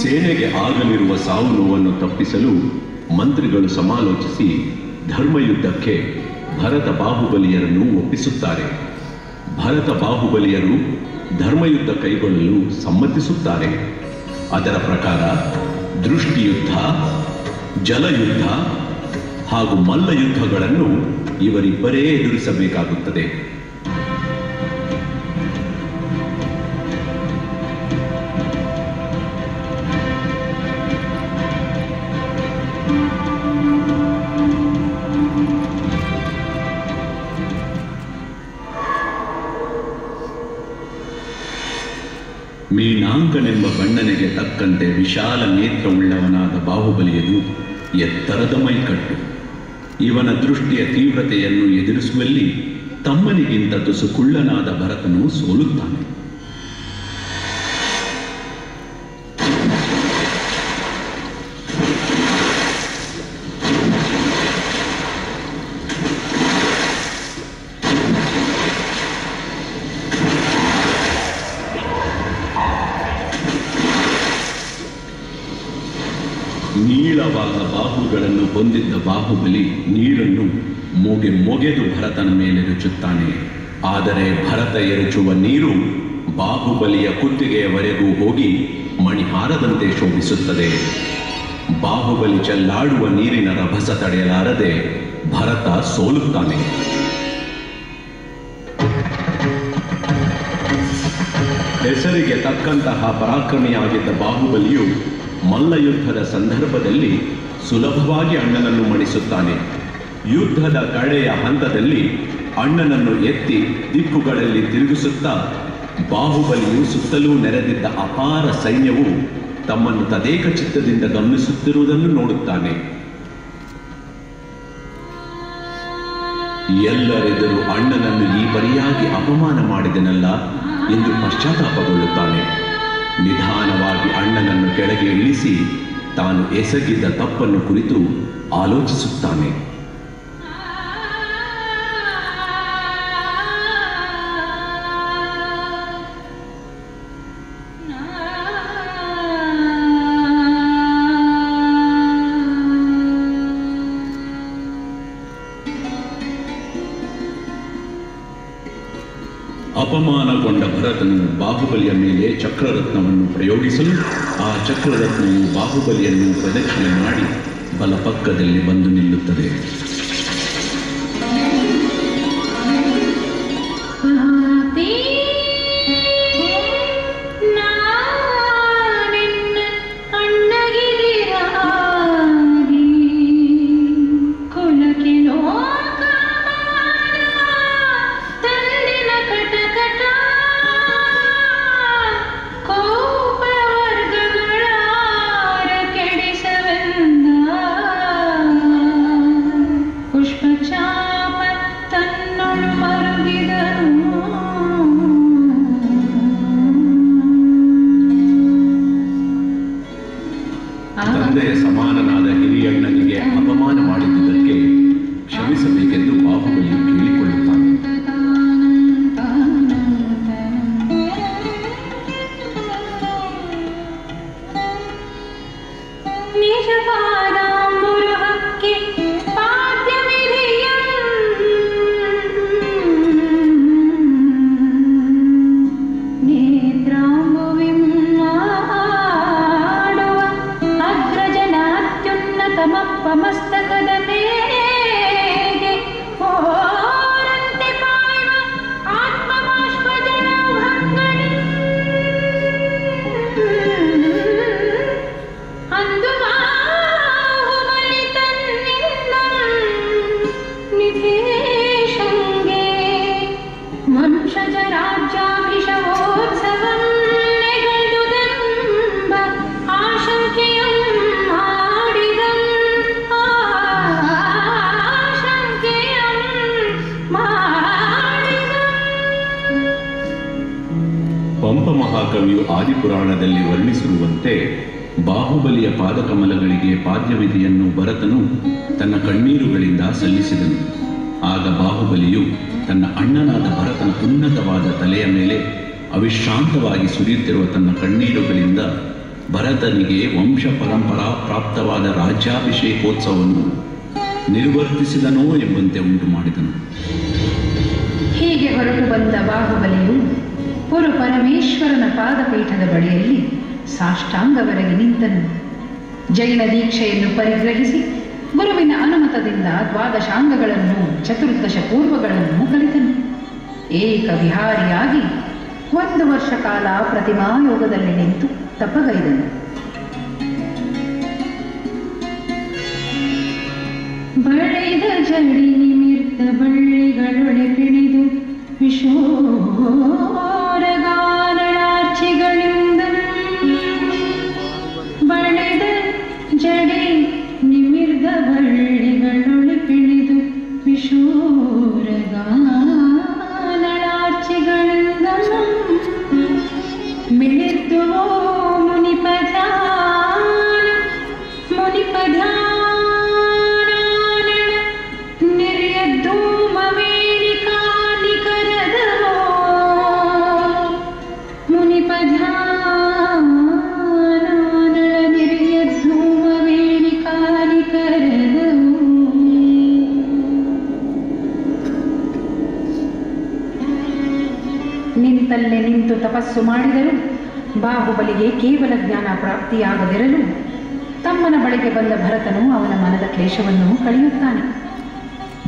ಸೇನೆಗೆ ಆಗಲಿರುವ ಸಾವು ನೋವನ್ನು ತಪ್ಪಿಸಲು ಮಂತ್ರಿಗಳು ಸಮಾಲೋಚಿಸಿ ಧರ್ಮಯುದ್ಧಕ್ಕೆ ಭರತ ಬಾಹುಬಲಿಯರನ್ನು ಒಪ್ಪಿಸುತ್ತಾರೆ. ಭರತ ಬಾಹುಬಲಿಯರು ಧರ್ಮಯುದ್ಧ ಕೈಗೊಳ್ಳಲು ಸಮ್ಮತಿಸುತ್ತಾರೆ. ಅದರ ಪ್ರಕಾರ ದೃಷ್ಟಿಯುದ್ಧ, ಜಲಯುದ್ಧ ಹಾಗೂ ಮಲ್ಲಯುದ್ಧಗಳನ್ನು ಇವರಿಬ್ಬರೇ ಎದುರಿಸಬೇಕಾಗುತ್ತದೆ. ಮೀನಾಂಕನೆಂಬ ಬಣ್ಣನೆಗೆ ತಕ್ಕಂತೆ ವಿಶಾಲ ನೇತ್ರವುಳ್ಳವನಾದ ಬಾಹುಬಲಿಯದು ಎತ್ತರದ ಮೈಕಟ್ಟು. ಇವನ ದೃಷ್ಟಿಯ ತೀವ್ರತೆಯನ್ನು ಎದುರಿಸುವಲ್ಲಿ ತಮ್ಮನಿಗಿಂತ ತುಸು ಕುಳ್ಳನಾದ ಭರತನು ಸೋಲುತ್ತಾನೆ. ನೀಳವಾದ ಬಾಹುಗಳನ್ನು ಹೊಂದಿದ್ದ ಬಾಹುಬಲಿ ನೀರನ್ನು ಮೊಗೆದು ಭರತನ ಮೇಲೆ ಎರಚುತ್ತಾನೆ. ಆದರೆ ಭರತ ಎರಚುವ ನೀರು ಬಾಹುಬಲಿಯ ಕುತ್ತಿಗೆಯವರೆಗೂ ಹೋಗಿ ಮಣಿಹಾರದಂತೆ ಶೋಭಿಸುತ್ತದೆ. ಬಾಹುಬಲಿ ಚೆಲ್ಲಾಡುವ ನೀರಿನ ರಭಸ ತಡೆಯಲಾರದೆ ಭರತ ಸೋಲುತ್ತಾನೆ. ಹೆಸರಿಗೆ ತಕ್ಕಂತಹ ಪರಾಕ್ರಮಿಯಾಗಿದ್ದ ಬಾಹುಬಲಿಯು ಮಲ್ಲಯುದ್ಧದ ಸಂದರ್ಭದಲ್ಲಿ ಸುಲಭವಾಗಿ ಅಣ್ಣನನ್ನು ಮಣಿಸುತ್ತಾನೆ. ಯುದ್ಧದ ಕಡೆಯ ಹಂತದಲ್ಲಿ ಅಣ್ಣನನ್ನು ಎತ್ತಿ ದಿಕ್ಕುಗಳಲ್ಲಿ ತಿರುಗಿಸುತ್ತಾ ಬಾಹುಬಲಿಯು ಸುತ್ತಲೂ ನೆರೆದಿದ್ದ ಅಪಾರ ಸೈನ್ಯವು ತಮ್ಮನ್ನು ತದೇಕ ಚಿತ್ತದಿಂದ ಗಮನಿಸುತ್ತಿರುವುದನ್ನು ನೋಡುತ್ತಾನೆ. ಎಲ್ಲರೆದುರು ಅಣ್ಣನನ್ನು ಈ ಪರಿಯಾಗಿ ಅಪಮಾನ ಮಾಡಿದನಲ್ಲ ಎಂದು ಪಶ್ಚಾತ್ತಾಪಗೊಳ್ಳುತ್ತಾನೆ. ನಿಧಾನವಾಗಿ ಅಣ್ಣನನ್ನು ಕೆಳಗೆ ಇಳಿಸಿ ತಾನು ಎಸಗಿದ್ದ ತಪ್ಪನ್ನು ಕುರಿತು ಆಲೋಚಿಸುತ್ತಾನೆ. ಅಪಮಾನಗೊಂಡ ಭರತನು ಬಾಹುಬಲಿಯ ಮೇಲೆ ಚಕ್ರರತ್ನವನ್ನು ಪ್ರಯೋಗಿಸಲು ಆ ಚಕ್ರರತ್ನವು ಬಾಹುಬಲಿಯನ್ನು ಪ್ರದಕ್ಷಿಣೆ ಮಾಡಿ ಬಲಪಕ್ಕದಲ್ಲಿ ಬಂದು ನಿಲ್ಲುತ್ತದೆ. ಪುರಾಣದಲ್ಲಿ ವರ್ಣಿಸಿರುವಂತೆ ಬಾಹುಬಲಿಯ ಪಾದಕಮಲಗಳಿಗೆ ಪಾದ್ಯವಿಧಿಯನ್ನು ಭರತನು ತನ್ನ ಕಣ್ಣೀರುಗಳಿಂದ ಸಲ್ಲಿಸಿದನು. ಆಗ ಬಾಹುಬಲಿಯು ತನ್ನ ಅಣ್ಣನಾದ ಭರತನ ಉನ್ನತವಾದ ತಲೆಯ ಮೇಲೆ ಅವಿಶ್ರಾಂತವಾಗಿ ಸುರಿಯುತ್ತಿರುವ ತನ್ನ ಕಣ್ಣೀರುಗಳಿಂದ ಭರತನಿಗೆ ವಂಶ ಪರಂಪರಾ ಪ್ರಾಪ್ತವಾದ ರಾಜ್ಯಾಭಿಷೇಕೋತ್ಸವವನ್ನು ನಿರ್ವರ್ತಿಸಿದನೋ ಎಂಬಂತೆ ಉಂಟು ಮಾಡಿದನು.
ಹೀಗೆ ಹೊರಟು ಬಂದ ಬಾಹುಬಲಿಯು ಪುರು ಪರಮೇಶ್ವರನ ಪಾದಪೀಠದ ಬಳಿಯಲ್ಲಿ ಸಾಷ್ಟಾಂಗವರೆಗೆ ನಿಂತನು. ಜೈನ ದೀಕ್ಷೆಯನ್ನು ಪರಿಗ್ರಹಿಸಿ ಗುರುವಿನ ಅನುಮತದಿಂದ ದ್ವಾದಶಾಂಗಗಳನ್ನು ಚತುರ್ದಶ ಪೂರ್ವಗಳನ್ನು ಕಲಿತನು. ಏಕವಿಹಾರಿಯಾಗಿ 1 ವರ್ಷ ಕಾಲ ಪ್ರತಿಮಾಯೋಗದಲ್ಲಿ ನಿಂತು ತಪಗೈದನು. ಬಳೆದ ಜಡಿ ನಿಮಿರ್ತ ಬಳ್ಳಿಗಳೊಳೆ ಪಿಣಿದು ವಿಶೋರಗಾನಳಾರ್ಚಿಗಳಿಂದ ಬಳೆದ ಜಡಿ ನಿಮಿರ್ದ ಬಳ್ಳಿಗಳೊಳೆ ಪಿಣಿದು ವಿಶೋರಗಾನಳಾರ್ಚಿಗಳಿಂದ ಮಿಳಿದು ಮುನಿಪಧಾನ ನಿಂತಲ್ಲೇ ನಿಂತು ತಪಸ್ಸು ಮಾಡಿದರು ಬಾಹುಬಲಿಗೆ ಕೇವಲ ಜ್ಞಾನ ಪ್ರಾಪ್ತಿಯಾಗದಿರಲು ತಮ್ಮನ ಬಳಿಗೆ ಬಂದ ಭರತನು ಅವನ ಮನದ ಕ್ಲೇಶವನ್ನು ಕಳೆಯುತ್ತಾನೆ.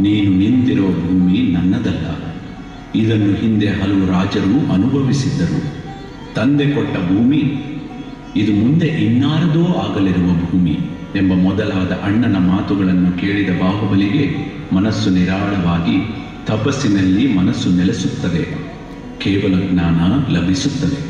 ನೀನು ನಿಂತಿರುವ ಭೂಮಿ ನನ್ನದಲ್ಲ. ಇದನ್ನು ಹಿಂದೆ ಹಲವು ರಾಜರು ಅನುಭವಿಸಿದ್ದರು. ತಂದೆ ಕೊಟ್ಟ ಭೂಮಿ ಇದು ಮುಂದೆ ಇನ್ನಾರದೋ ಆಗಲಿರುವ ಭೂಮಿ ಎಂಬ ಮೊದಲಾದ ಅಣ್ಣನ ಮಾತುಗಳನ್ನು ಕೇಳಿದ ಬಾಹುಬಲಿಗೆ ಮನಸ್ಸು ನಿರಾಳವಾಗಿ ತಪಸ್ಸಿನಲ್ಲಿ ಮನಸ್ಸು ನೆಲೆಸುತ್ತದೆ. ಕೇವಲ ಜ್ಞಾನ ಲಭಿಸುತ್ತದೆ.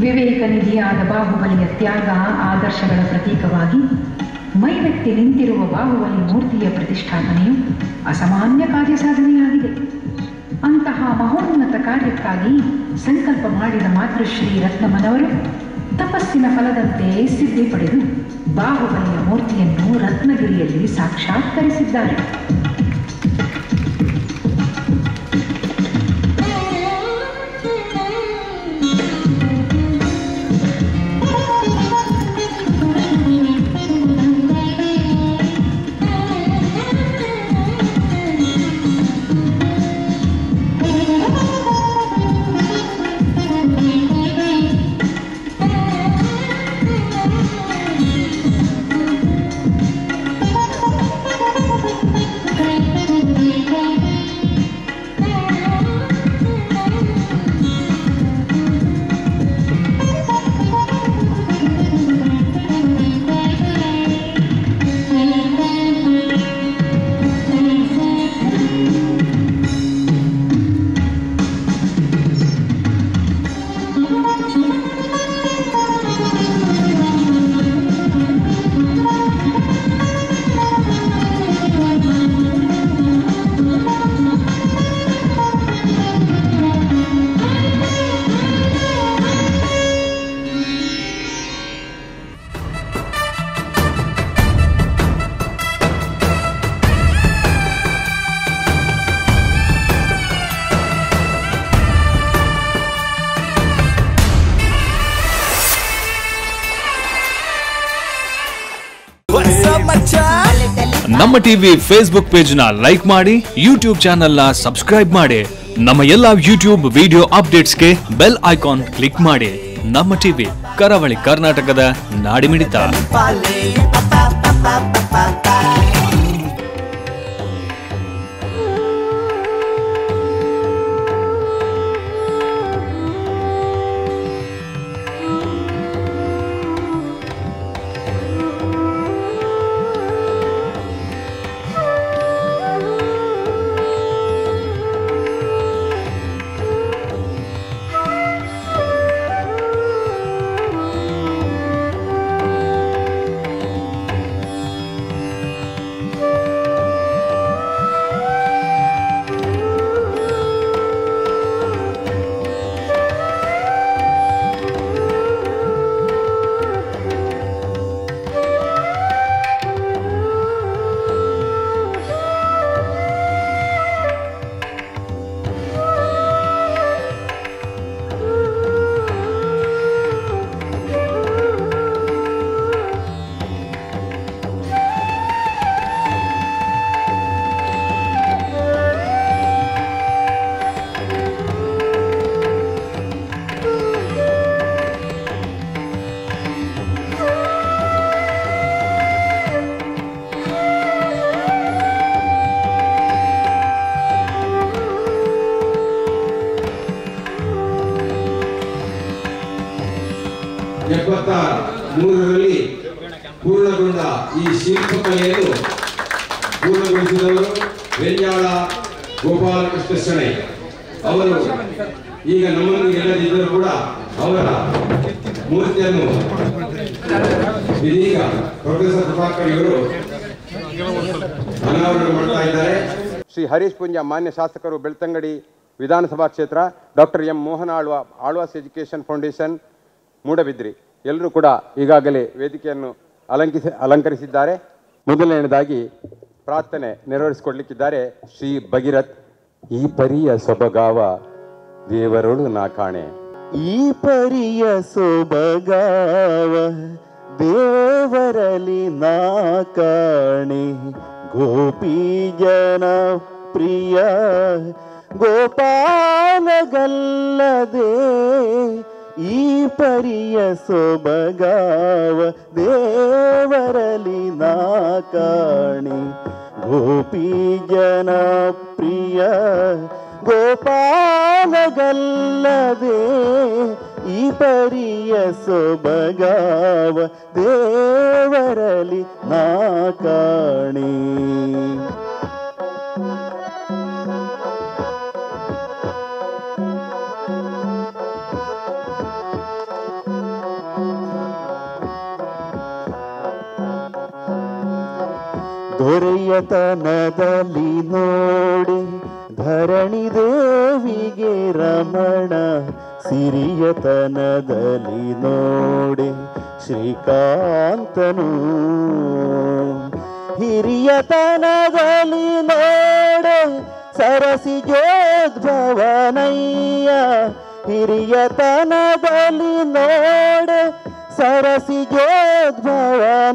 ವಿವೇಕ ನಿಧಿಯಾದ ಬಾಹುಬಲಿಯ ತ್ಯಾಗ ಆದರ್ಶಗಳ ಪ್ರತೀಕವಾಗಿ ಮೈವೆತ್ತಿ ನಿಂತಿರುವ ಬಾಹುಬಲಿ ಮೂರ್ತಿಯ ಪ್ರತಿಷ್ಠಾಪನೆಯು ಅಸಾಮಾನ್ಯ ಕಾರ್ಯ ಸಾಧನೆಯಾಗಿದೆ. ಅಂತಹ ಮಹೋನ್ನತ ಕಾರ್ಯಕ್ಕಾಗಿ ಸಂಕಲ್ಪ ಮಾಡಿದ ಮಾತೃಶ್ರೀ ರತ್ನಮ್ಮನವರು ತಪಸ್ಸಿನ ಫಲದಂತೆ ಸಿದ್ಧಿ ಪಡೆದು ಬಾಹುಬಲಿಯ ಮೂರ್ತಿಯನ್ನು ರತ್ನಗಿರಿಯಲ್ಲಿ ಸಾಕ್ಷಾತ್ಕರಿಸಿದ್ದಾರೆ.
ನಮ್ಮ ಟಿವಿ ಫೇಸ್ಬುಕ್ ಪೇಜ್ ನ ಲೈಕ್ ಮಾಡಿ, ಯೂಟ್ಯೂಬ್ ಚಾನೆಲ್ ನ ಸಬ್ಸ್ಕ್ರೈಬ್ ಮಾಡಿ. ನಮ್ಮ ಎಲ್ಲಾ ಯೂಟ್ಯೂಬ್ ವಿಡಿಯೋ ಅಪ್ಡೇಟ್ಸ್ಗೆ ಬೆಲ್ ಐಕಾನ್ ಕ್ಲಿಕ್ ಮಾಡಿ. ನಮ್ಮ ಟಿವಿ ಕರಾವಳಿ ಕರ್ನಾಟಕದ ನಾಡಿಮಿಡಿತ.
ಮೂರರಲ್ಲಿ ಪೂರ್ಣಗೊಂಡ ಈ ಶಿಲ್ಪಕಲೆಯನ್ನು ಪೂರ್ಣಗೊಳಿಸಿದವರು ವೆಂಜಾಳ ಗೋಪಾಲಕೃಷ್ಣ ಶೆಣೈ ಅವರು. ಈಗ ನಮ್ಮೊಂದಿಗೆ ಇಲ್ಲದಿದ್ದರೂ ಕೂಡ ಅವರ ಮೂರ್ತಿಯನ್ನು ಇದೀಗ ಪ್ರೊಫೆಸರ್ ಪ್ರಭಾಕರ್ ಇವರು ಅನಾವರಣ ಮಾಡ್ತಾ ಇದ್ದಾರೆ.
ಶ್ರೀ ಹರೀಶ್ ಪುಂಜ ಮಾನ್ಯ ಶಾಸಕರು, ಬೆಳ್ತಂಗಡಿ ವಿಧಾನಸಭಾ ಕ್ಷೇತ್ರ, ಡಾಕ್ಟರ್ ಎಂ ಮೋಹನ ಆಳ್ವಾಸ್ ಎಜುಕೇಷನ್ ಫೌಂಡೇಶನ್, ಮೂಡಬಿದ್ರಿ, ಎಲ್ಲರೂ ಕೂಡ ಈಗಾಗಲೇ ವೇದಿಕೆಯನ್ನು ಅಲಂಕರಿಸಿದ್ದಾರೆ. ಮೊದಲನೆಯದಾಗಿ ಪ್ರಾರ್ಥನೆ ನೆರವೇರಿಸಿಕೊಡ್ಲಿಕ್ಕಿದ್ದಾರೆ ಶ್ರೀ ಭಗೀರಥ್. ಈ ಪರಿಯ ಸೊಬಗಾವ ದೇವರೊಳು ನಾ ಕಾಣೆ,
ಈ ಪರಿಯ ಸೊಬಗಾವ ದೇವರಲಿ ನಾ ಕಾಣೆ, ಗೋಪಿ ಜನ ಪ್ರಿಯ ಗೋಪಾಲಗಲ್ಲದೆ, ಈ ಪರಿಯ ಸೊಬಗಾವ ದೇವರಲಿ ನಾ ಕಾಣೆ, ಗೋಪಿ ಜನ ಪ್ರಿಯ ಗೋಪಾಲಗಲ್ಲದೆ, ಈ ಪರಿಯ ಸೊಬಗಾವ ದೇವರಲಿ ನಾ ಕಾಣೆ. ದೊರೆಯತನದಲ್ಲಿ ನೋಡೆ ಧರಣಿ ದೇವಿಗೆ ರಮಣ, ಸಿರಿಯತನದಲ್ಲಿ ನೋಡೆ ಶ್ರೀಕಾಂತನು, ಹಿರಿಯತನದಲ್ಲಿ ನೋಡೆ ಸರಸಿ ಜೋದ್ಭವನಯ್ಯ, ಹಿರಿಯತನದಲ್ಲಿ ನೋಡೆ ಸರಸಿ ಜೋದ್ಭವನಯ್ಯ,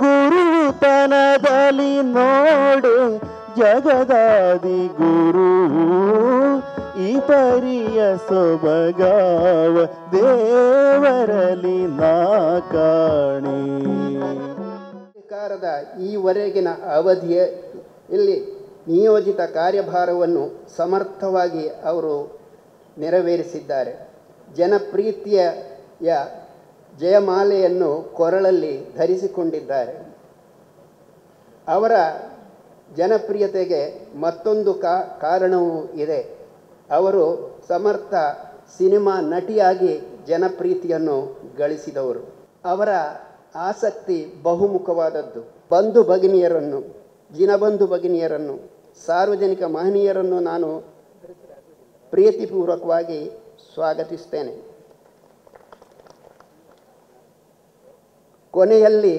ಗುರುತನದಲ್ಲಿ ನೋಡೆ ಜಗದಾದಿ ಗುರು, ಈ ಪರಿಯ ಸೊಬಗಾವ ದೇವರಲಿ ನಾ ಕಾಣೆ.
ಸರ್ಕಾರದ ಈವರೆಗಿನ ಅವಧಿಯಲ್ಲಿ ನಿಯೋಜಿತ ಕಾರ್ಯಭಾರವನ್ನು ಸಮರ್ಥವಾಗಿ ಅವರು ನೆರವೇರಿಸಿದ್ದಾರೆ. ಜನಪ್ರೀತಿಯ ಜಯಮಾಲೆಯನ್ನು ಕೊರಳಲ್ಲಿ ಧರಿಸಿಕೊಂಡಿದ್ದಾರೆ. ಅವರ ಜನಪ್ರಿಯತೆಗೆ ಮತ್ತೊಂದು ಕಾರಣವೂ ಇದೆ. ಅವರು ಸಮರ್ಥ ಸಿನಿಮಾ ನಟಿಯಾಗಿ ಜನಪ್ರೀತಿಯನ್ನು ಗಳಿಸಿದವರು. ಅವರ ಆಸಕ್ತಿ ಬಹುಮುಖವಾದದ್ದು. ಬಂಧು ಭಗಿನಿಯರನ್ನು, ಜಿನಬಂಧು ಭಗಿನಿಯರನ್ನು, ಸಾರ್ವಜನಿಕ ಮಹನೀಯರನ್ನು ನಾನು ಪ್ರೀತಿಪೂರ್ವಕವಾಗಿ ಸ್ವಾಗತಿಸ್ತೇನೆ. ಕೊನೆಯಲ್ಲಿ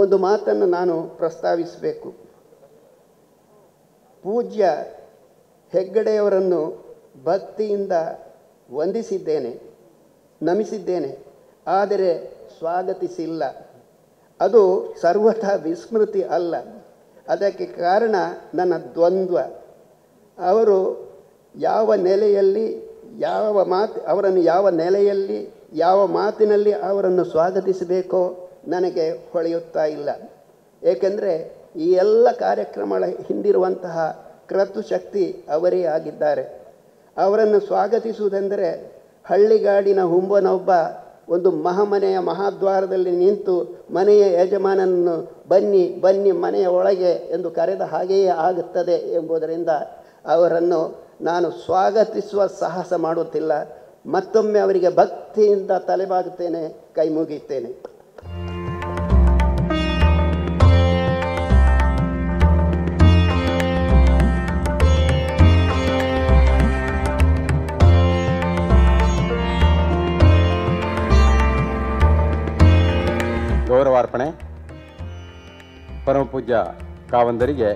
ಒಂದು ಮಾತನ್ನು ನಾನು ಪ್ರಸ್ತಾವಿಸಬೇಕು. ಪೂಜ್ಯ ಹೆಗ್ಗಡೆಯವರನ್ನು ಭಕ್ತಿಯಿಂದ ವಂದಿಸಿದ್ದೇನೆ, ನಮಿಸಿದ್ದೇನೆ, ಆದರೆ ಸ್ವಾಗತಿಸಿಲ್ಲ. ಅದು ಸರ್ವಥಾ ವಿಸ್ಮೃತಿ ಅಲ್ಲ. ಅದಕ್ಕೆ ಕಾರಣ ನನ್ನ ದ್ವಂದ್ವ. ಅವರು ಯಾವ ನೆಲೆಯಲ್ಲಿ ಅವರನ್ನು ಯಾವ ನೆಲೆಯಲ್ಲಿ ಯಾವ ಮಾತಿನಲ್ಲಿ ಅವರನ್ನು ಸ್ವಾಗತಿಸಬೇಕೋ ನನಗೆ ಹೊಳೆಯುತ್ತಾ ಇಲ್ಲ. ಏಕೆಂದರೆ ಈ ಎಲ್ಲ ಕಾರ್ಯಕ್ರಮಗಳ ಹಿಂದಿರುವಂತಹ ಕ್ರತುಶಕ್ತಿ ಅವರೇ ಆಗಿದ್ದಾರೆ. ಅವರನ್ನು ಸ್ವಾಗತಿಸುವುದೆಂದರೆ ಹಳ್ಳಿಗಾಡಿನ ಹುಂಬನೊಬ್ಬ ಒಂದು ಮಹಾಮನೆಯ ಮಹಾದ್ವಾರದಲ್ಲಿ ನಿಂತು ಮನೆಯ ಯಜಮಾನನನ್ನು ಬನ್ನಿ ಬನ್ನಿ ಮನೆಯ ಒಳಗೆ ಎಂದು ಕರೆದ ಹಾಗೆಯೇ ಆಗುತ್ತದೆ ಎಂಬುದರಿಂದ ಅವರನ್ನು ನಾನು ಸ್ವಾಗತಿಸುವ ಸಾಹಸ ಮಾಡುತ್ತಿಲ್ಲ. ಮತ್ತೊಮ್ಮೆ ಅವರಿಗೆ ಭಕ್ತಿಯಿಂದ ತಲೆಬಾಗುತ್ತೇನೆ, ಕೈ ಮುಗಿಯುತ್ತೇನೆ.
ಗೌರವಾರ್ಪಣೆ. ಪರಮಪೂಜ್ಯ ಕಾವಂದರಿಗೆ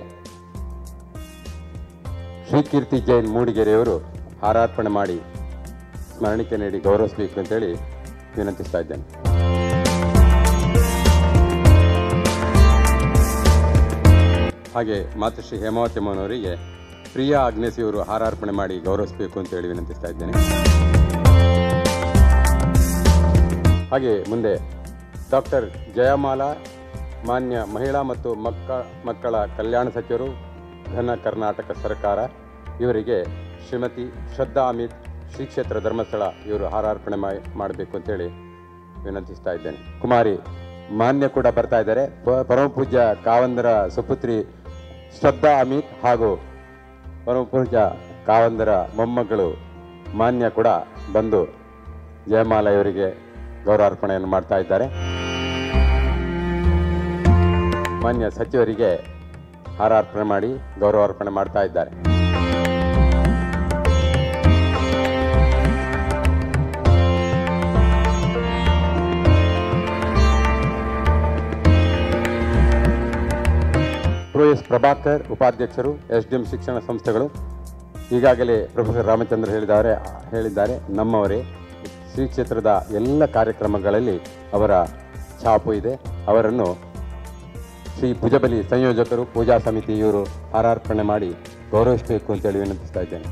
ಶ್ರೀಕೀರ್ತಿ ಜೈನ್ ಮೂಡಿಗೆರೆಯವರು ಹಾರಾರ್ಪಣೆ ಮಾಡಿ ಸ್ಮರಣಿಕೆ ನೀಡಿ ಗೌರವಿಸಬೇಕು ಅಂತೇಳಿ ವಿನಂತಿಸ್ತಾ ಇದ್ದೇನೆ. ಹಾಗೆ ಮಾತೃಶ್ರೀ ಹೇಮಾವತಿ ಅಮ್ಮನವರಿಗೆ ಪ್ರಿಯಾ ಅಗ್ನೇಸಿಯವರು ಹಾರಾರ್ಪಣೆ ಮಾಡಿ ಗೌರವಿಸಬೇಕು ಅಂತೇಳಿ ವಿನಂತಿಸ್ತಾ ಇದ್ದೇನೆ. ಹಾಗೆ ಮುಂದೆ ಡಾಕ್ಟರ್ ಜಯಮಾಲಾ, ಮಾನ್ಯ ಮಹಿಳಾ ಮತ್ತು ಮಕ್ಕಳ ಕಲ್ಯಾಣ ಸಚಿವರು, ಘನ ಕರ್ನಾಟಕ ಸರ್ಕಾರ, ಇವರಿಗೆ ಶ್ರೀಮತಿ ಶ್ರದ್ಧಾ ಅಮಿತ್, ಶ್ರೀ ಕ್ಷೇತ್ರ ಧರ್ಮಸ್ಥಳ, ಇವರು ಹಾರಾರ್ಪಣೆ ಮಾಡಬೇಕು ಅಂತೇಳಿ ವಿನಂತಿಸ್ತಾ ಇದ್ದೇನೆ. ಕುಮಾರಿ ಮಾನ್ಯ ಕೂಡ ಬರ್ತಾ ಇದ್ದಾರೆ. ಪರಮಪೂಜ್ಯ ಕಾವಂದರ ಸುಪುತ್ರಿ ಶ್ರದ್ಧಾ ಅಮಿತ್ ಹಾಗೂ ಪರಮಪೂಜ್ಯ ಕಾವಂದರ ಮೊಮ್ಮಗಳು ಮಾನ್ಯ ಕೂಡ ಬಂದು ಜಯಮಾಲಾ ಇವರಿಗೆ ಗೌರವಾರ್ಪಣೆಯನ್ನು ಮಾಡ್ತಾ ಇದ್ದಾರೆ. ಮಾನ್ಯ ಸಚಿವರಿಗೆ ಹಾರಾರ್ಪಣೆ ಮಾಡಿ ಗೌರವಾರ್ಪಣೆ ಮಾಡ್ತಾ ಇದ್ದಾರೆ. ಪ್ರೊಎಸ್ ಪ್ರಭಾಕರ್, ಉಪಾಧ್ಯಕ್ಷರು, SDM ಶಿಕ್ಷಣ ಸಂಸ್ಥೆಗಳು. ಈಗಾಗಲೇ ಪ್ರೊಫೆಸರ್ ರಾಮಚಂದ್ರ ಹೇಳಿದ್ದಾರೆ, ನಮ್ಮವರೇ. ಶ್ರೀ ಕ್ಷೇತ್ರದ ಎಲ್ಲ ಕಾರ್ಯಕ್ರಮಗಳಲ್ಲಿ ಅವರ ಛಾಪು ಇದೆ. ಅವರನ್ನು ಶ್ರೀ ಭುಜಬಲಿ ಸಂಯೋಜಕರು, ಪೂಜಾ ಸಮಿತಿ ಇವರು ಹಾರಾರ್ಪಣೆ ಮಾಡಿ ಗೌರವಿಸಬೇಕು ಅಂತೇಳಿ ವಿನಂತಿಸ್ತಾ ಇದ್ದೇನೆ.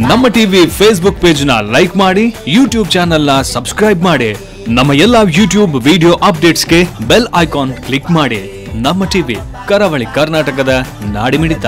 ನಮ್ಮ ಟಿವಿ ಫೇಸ್ಬುಕ್ ಪೇಜ್ ನ ಲೈಕ್ ಮಾಡಿ, ಯೂಟ್ಯೂಬ್ ಚಾನೆಲ್ ನ ಸಬ್ಸ್ಕ್ರೈಬ್ ಮಾಡಿ. ನಮ್ಮ ಎಲ್ಲಾ ಯೂಟ್ಯೂಬ್ ವಿಡಿಯೋ ಅಪ್ಡೇಟ್ಸ್ಗೆ ಬೆಲ್ ಐಕಾನ್ ಕ್ಲಿಕ್ ಮಾಡಿ. ನಮ್ಮ ಟಿವಿ, ಕರಾವಳಿ ಕರ್ನಾಟಕದ ನಾಡಿಮಿಡಿತ.